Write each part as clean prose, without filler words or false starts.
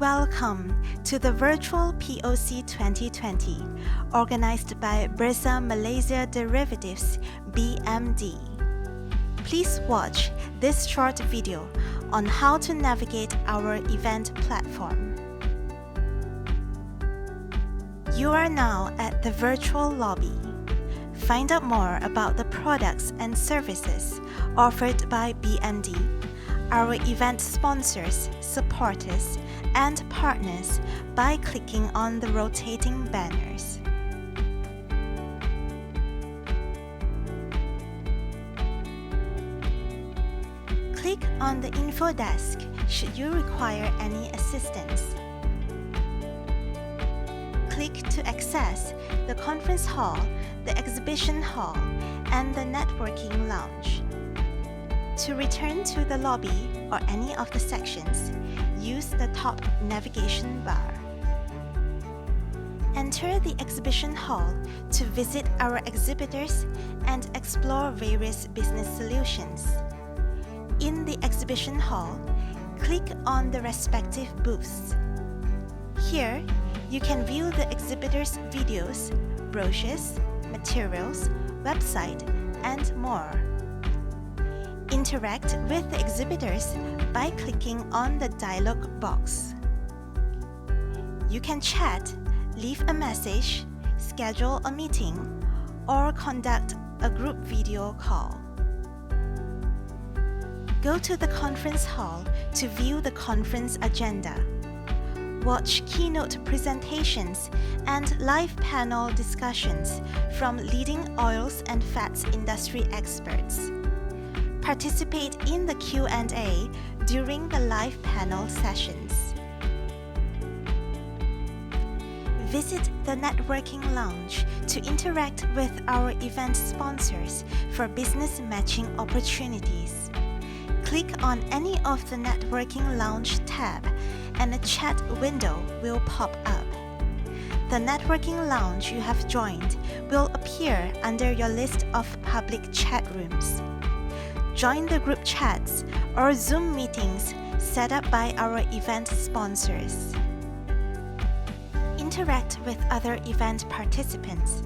Welcome to the virtual POC 2020, organized by Bursa Malaysia Derivatives (BMD). Please watch this short video on how to navigate our event platform. You are now at the virtual lobby. Find out more about the products and services offered by BMD, our event sponsors, supporters, and partners by clicking on the rotating banners. Click on the info desk should you require any assistance. Click to access the conference hall, the exhibition hall, and the networking lounge. To return to the lobby or any of the sections, use the top navigation bar. Enter the exhibition hall to visit our exhibitors and explore various business solutions. In the exhibition hall, click on the respective booths. Here, you can view the exhibitors' videos, brochures, materials, website, and more. Interact with the exhibitors by clicking on the dialog box. You can chat, leave a message, schedule a meeting, or conduct a group video call. Go to the conference hall to view the conference agenda. Watch keynote presentations and live panel discussions from leading oils and fats industry experts. Participate in the Q&A during the live panel sessions. Visit the networking lounge to interact with our event sponsors for business matching opportunities. Click on any of the networking lounge tab and a chat window will pop up. The networking lounge you have joined will appear under your list of public chat rooms. Join the group chats or Zoom meetings set up by our event sponsors. Interact with other event participants.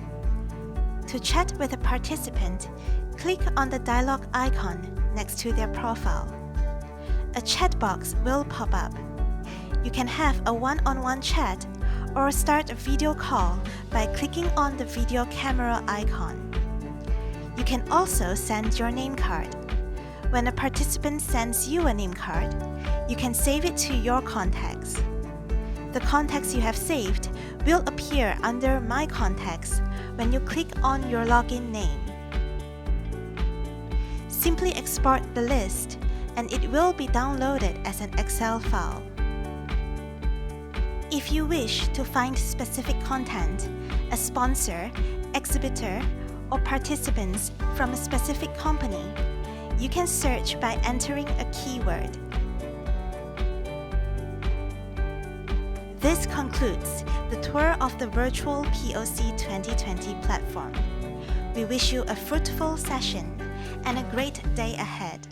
To chat with a participant, click on the dialog icon next to their profile. A chat box will pop up. You can have a one-on-one chat or start a video call by clicking on the video camera icon. You can also send your name card. When a participant sends you a name card, you can save it to your contacts. The contacts you have saved will appear under My Contacts when you click on your login name. Simply export the list and it will be downloaded as an Excel file. If you wish to find specific content, a sponsor, exhibitor, or participants from a specific company, you can search by entering a keyword. This concludes the tour of the virtual POC 2020 platform. We wish you a fruitful session and a great day ahead.